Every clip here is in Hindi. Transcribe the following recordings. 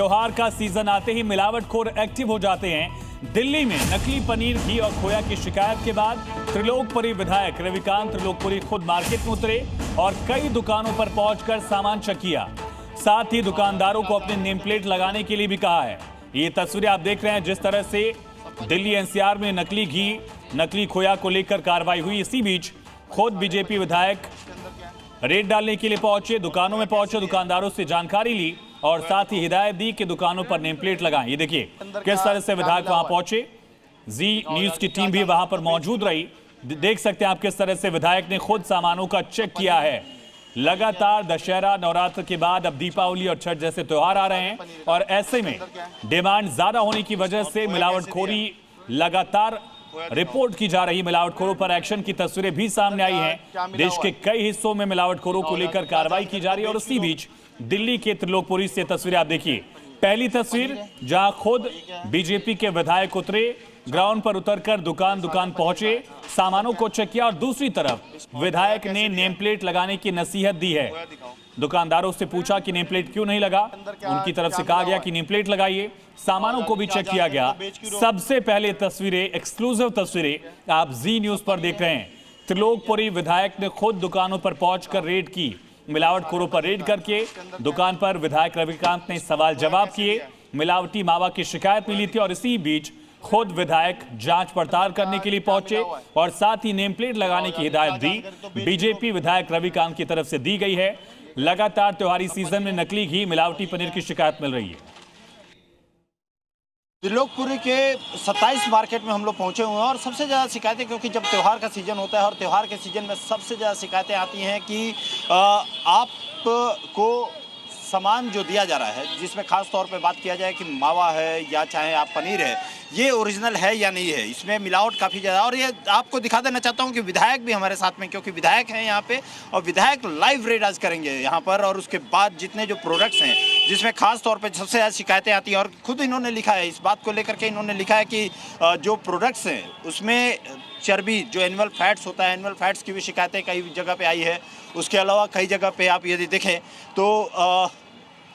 त्योहार का सीजन आते ही मिलावटखोर एक्टिव हो जाते हैं। दिल्ली में नकली पनीर, घी और खोया की शिकायत के बाद त्रिलोकपुरी विधायक रविकांत त्रिलोकपुरी खुद मार्केट में उतरे और कई दुकानों पर पहुंचकर सामान चेक किया। साथ ही दुकानदारों को अपने नेम प्लेट लगाने के लिए भी कहा है। ये तस्वीरें आप देख रहे हैं जिस तरह से दिल्ली एनसीआर में नकली घी, नकली खोया को लेकर कार्रवाई हुई। इसी बीच खुद बीजेपी विधायक रेड डालने के लिए पहुंचे, दुकानों में पहुंचे, दुकानदारों से जानकारी ली और साथ ही हिदायत दी कि दुकानों पर नेम प्लेट लगाएं। ये देखिए किस तरह से विधायक वहां पहुंचे। जी न्यूज की टीम भी वहां पर मौजूद रही। देख सकते हैं आप किस तरह से विधायक ने खुद सामानों का चेक किया है। लगातार दशहरा, नवरात्र के बाद अब दीपावली और छठ जैसे त्योहार आ रहे हैं और ऐसे में डिमांड ज्यादा होने की वजह से मिलावटखोरी लगातार रिपोर्ट की जा रही। मिलावटखोरों पर एक्शन की तस्वीरें भी सामने आई हैं। देश के कई हिस्सों में मिलावटखोरों को लेकर कार्रवाई की जा रही है और इसी बीच दिल्ली के त्रिलोकपुरी से तस्वीरें आप देखिए। पहली तस्वीर जहां खुद बीजेपी के विधायक उतरे, ग्राउंड पर उतरकर दुकान दुकान पहुंचे, सामानों को चेक किया और दूसरी तरफ विधायक ने नेम प्लेट लगाने की नसीहत दी है। दुकानदारों से पूछा कि नेम प्लेट क्यों नहीं लगा, उनकी तरफ से कहा गया कि नेम प्लेट लगाइए। सामानों को भी चेक किया गया। सबसे पहले तस्वीरें, एक्सक्लूसिव तस्वीरें आप जी न्यूज पर देख रहे हैं। त्रिलोकपुरी विधायक ने खुद दुकानों पर पहुंचकर रेड की। मिलावटखोरों पर रेड करके दुकान पर विधायक रविकांत ने सवाल जवाब किए। मिलावटी मावा की शिकायत मिली थी और इसी बीच खुद विधायक जांच पड़ताल करने के लिए पहुंचे और साथ ही नेम प्लेट लगाने की हिदायत दी बीजेपी विधायक रविकांत की तरफ से दी गई है। लगातार त्योहारी सीजन में नकली घी, मिलावटी पनीर की शिकायत मिल रही है। त्रिलोकपुरी के 27 मार्केट में हम लोग पहुंचे हुए हैं और सबसे ज़्यादा शिकायतें, क्योंकि जब त्यौहार का सीजन होता है और त्यौहार के सीजन में सबसे ज़्यादा शिकायतें आती हैं कि आपको सामान जो दिया जा रहा है, जिसमें खास तौर पे बात किया जाए कि मावा है या चाहे आप पनीर है, ये ओरिजिनल है या नहीं है, इसमें मिलावट काफ़ी ज़्यादा। और ये आपको दिखा देना चाहता हूँ कि विधायक भी हमारे साथ में, क्योंकि विधायक हैं यहाँ पे और विधायक लाइव रेड आज करेंगे यहाँ पर। और उसके बाद जितने जो प्रोडक्ट्स हैं जिसमें खास तौर पे सबसे ज़्यादा शिकायतें आती हैं और खुद इन्होंने लिखा है इस बात को लेकर के, इन्होंने लिखा है कि जो प्रोडक्ट्स हैं उसमें चर्बी, जो एनिमल फैट्स होता है, एनिमल फैट्स की भी शिकायतें कई जगह पे आई है। उसके अलावा कई जगह पे आप यदि देखें तो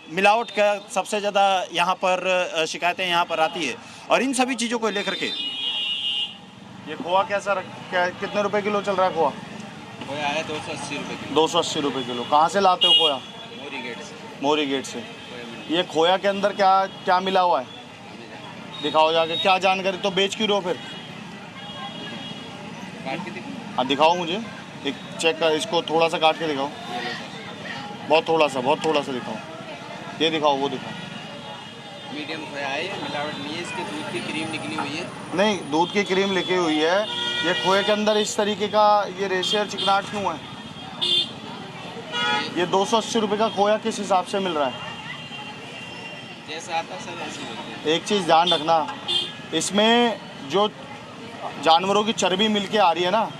मिलावट का सबसे ज़्यादा यहाँ पर शिकायतें यहाँ पर आती है। और इन सभी चीज़ों को लेकर के ये खोआ कितने रुपए किलो चल रहा है? खोया है 280 रुपये किलो। 280 रुपये किलो। कहाँ से लाते हो खोया? मोरी गेट से। ये खोया के अंदर क्या क्या मिला हुआ है? दिखाओ जाके, क्या जानकारी। तो बेच क्यों रहे हो फिर? हाँ दिखाओ मुझे, एक चेक कर, इसको थोड़ा सा काट के दिखाओ। बहुत थोड़ा सा दिखाओ। ये दिखाओ, वो दिखाओ। मीडियम खोया है, मिलावट नहीं है, इसकी दूध की क्रीम निकली हुई है। नहीं, दूध की क्रीम लिखी हुई है। ये खोए के अंदर इस तरीके का ये रेशे और चिकनाहट क्यों है? ये 280 रुपये का खोया किस हिसाब से मिल रहा है? जैसा आता सर ऐसे। एक चीज़ ध्यान रखना, इसमें जो जानवरों की चर्बी मिलके आ रही है ना,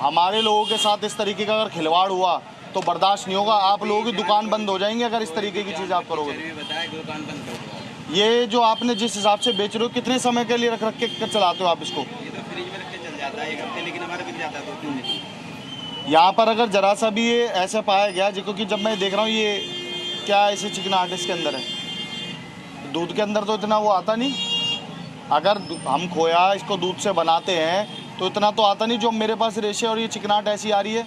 हमारे लोगों के साथ इस तरीके का अगर खिलवाड़ हुआ तो बर्दाश्त नहीं होगा। आप लोगों की दुकान बंद हो जाएंगे अगर इस तरीके की चीज़ आप करोगे। दुकान बंद कर दो। ये जो आपने जिस हिसाब से बेच रहे हो, कितने समय के लिए रख के चलाते हो आप इसको? ये तो फ्रिज में रख के चल जाता है 1 हफ्ते, लेकिन हमारा बिक जाता है 2-3 दिन। यहाँ पर अगर जरा सा भी ये ऐसा पाया गया, क्योंकि जब मैं देख रहा हूँ ये क्या ऐसे चिकनाहट इसके अंदर है, दूध के अंदर तो इतना वो आता नहीं। अगर हम खोया इसको दूध से बनाते हैं तो इतना तो आता नहीं जो मेरे पास रेशे और ये चिकनाहट ऐसी आ रही है।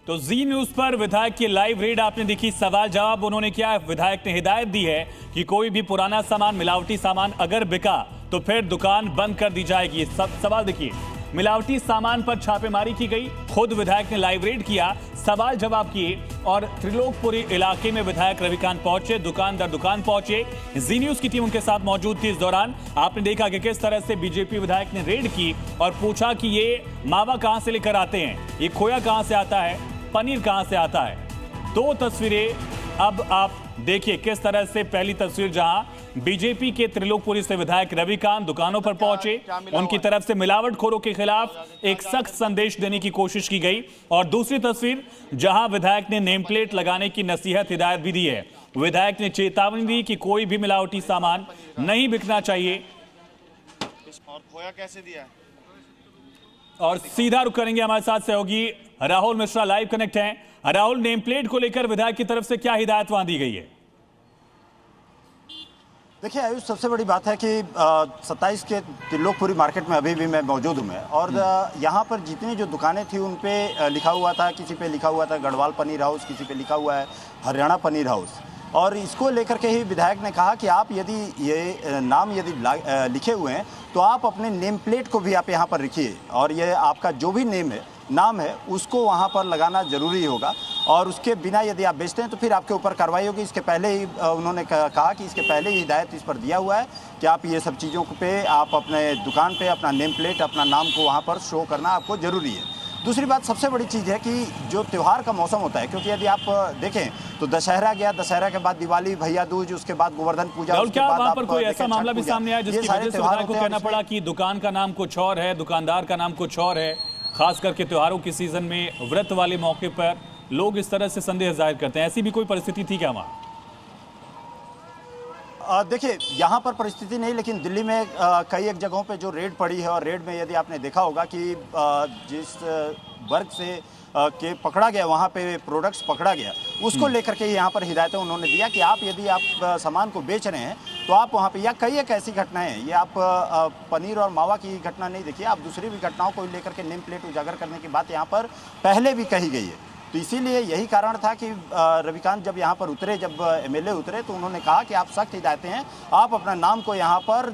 तो जी न्यूज पर विधायक की लाइव रेड आपने देखी। सवाल जवाब उन्होंने किया। विधायक ने हिदायत दी है कि कोई भी पुराना सामान, मिलावटी सामान अगर बिका तो फिर दुकान बंद कर दी जाएगी। सब सवाल देखिए, मिलावटी सामान पर छापेमारी की गई। खुद विधायक ने लाइव रेड किया, सवाल जवाब किए और त्रिलोकपुरी इलाके में विधायक रविकांत पहुंचे, दुकान दर दुकान पहुंचे। जी न्यूज की टीम उनके साथ मौजूद थी। इस दौरान आपने देखा कि किस तरह से बीजेपी विधायक ने रेड की और पूछा कि ये मावा कहां से लेकर आते हैं, ये खोया कहां से आता है, पनीर कहां से आता है। 2 तस्वीरें अब आप देखिए किस तरह से। पहली तस्वीर जहां बीजेपी के त्रिलोकपुरी से विधायक रविकांत दुकानों पर पहुंचे, उनकी तरफ से मिलावटखोरों के खिलाफ एक सख्त संदेश देने की कोशिश की गई। और दूसरी तस्वीर जहां विधायक ने नेम प्लेट लगाने की नसीहत, हिदायत भी दी है। विधायक ने चेतावनी दी कि कोई भी मिलावटी सामान नहीं बिकना चाहिए। और खोया कैसे दिया है? और सीधा रुख करेंगे, हमारे साथ सहयोगी राहुल मिश्रा लाइव कनेक्ट हैं। राहुल, नेम प्लेट को लेकर विधायक की तरफ से क्या हिदायत वहां दी गई है? देखिए आयुष, सबसे बड़ी बात है कि 27 के त्रिलोकपुरी मार्केट में अभी भी मैं मौजूद हूँ मैं, और यहाँ पर जितनी जो दुकानें थी उन पे लिखा हुआ था, किसी पे लिखा हुआ था गढ़वाल पनीर हाउस, किसी पे लिखा हुआ है हरियाणा पनीर हाउस। और इसको लेकर के ही विधायक ने कहा कि आप यदि ये नाम यदि लिखे हुए हैं तो आप अपने नेम प्लेट को भी आप यहाँ पर लिखिए, और ये आपका जो भी नाम है उसको वहाँ पर लगाना ज़रूरी होगा, और उसके बिना यदि आप बेचते हैं तो फिर आपके ऊपर कार्रवाई होगी। इसके पहले ही उन्होंने कहा कि इसके पहले ही हिदायत इस पर दिया हुआ है कि आप ये सब चीज़ों पे आप अपने दुकान पे अपना नेम प्लेट, अपना नाम को वहाँ पर शो करना आपको ज़रूरी है। दूसरी बात, सबसे बड़ी चीज़ है कि जो त्यौहार का मौसम होता है, क्योंकि यदि आप देखें तो दशहरा गया, दशहरा के बाद दिवाली, भैया दूज, उसके बाद गोवर्धन पूजा, उसके बाद वहाँ पर कोई ऐसा मामला भी सामने आया जिसकी वजह से विधायक को कहना पड़ा कि दुकान का नाम कुछ और है, दुकानदार का नाम कुछ और है? खास करके त्योहारों के सीजन में, व्रत वाले मौके पर लोग इस तरह से संदेह जाहिर करते हैं, ऐसी भी कोई परिस्थिति थी क्या वहाँ? देखिए, यहाँ पर परिस्थिति नहीं, लेकिन दिल्ली में कई एक जगहों पे जो रेड पड़ी है, और रेड में यदि आपने देखा होगा कि जिस वर्ग से के पकड़ा गया, वहाँ पे प्रोडक्ट्स पकड़ा गया, उसको लेकर के यहाँ पर हिदायतें उन्होंने दिया कि आप यदि आप सामान को बेच रहे हैं तो आप वहाँ पे, या कई एक ऐसी घटनाएं हैं, ये आप पनीर और मावा की घटना नहीं देखिए, आप दूसरी भी घटनाओं को लेकर के नेम प्लेट उजागर करने की बात यहाँ पर पहले भी कही गई है। तो इसीलिए यही कारण था कि रविकांत जब यहाँ पर उतरे, जब एमएलए उतरे, तो उन्होंने कहा कि आप सख्त हिदायतें हैं, आप अपना नाम को यहाँ पर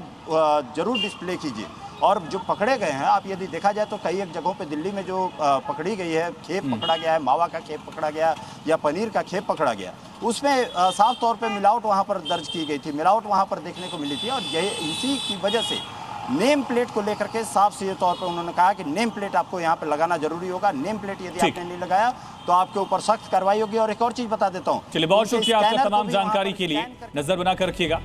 ज़रूर डिस्प्ले कीजिए। और जो पकड़े गए हैं, आप यदि देखा जाए तो कई एक जगहों पे दिल्ली में जो पकड़ी गई है, खेप पकड़ा गया है, मावा का खेप पकड़ा गया या पनीर का खेप पकड़ा गया, उसमें साफ तौर पे मिलावट वहाँ पर दर्ज की गई थी, मिलावट वहाँ पर देखने को मिली थी। और यही इसी की वजह से नेम प्लेट को लेकर के साफ सीधे तौर पर उन्होंने कहा कि नेम प्लेट आपको यहाँ पे लगाना जरूरी होगा। नेम प्लेट यदि आपने नहीं लगाया तो आपके ऊपर सख्त कार्रवाई होगी। और एक और चीज बता देता हूँ, चलिए, बहुत शुक्रिया आपका तमाम जानकारी के लिए। नजर बनाकर रखिएगा।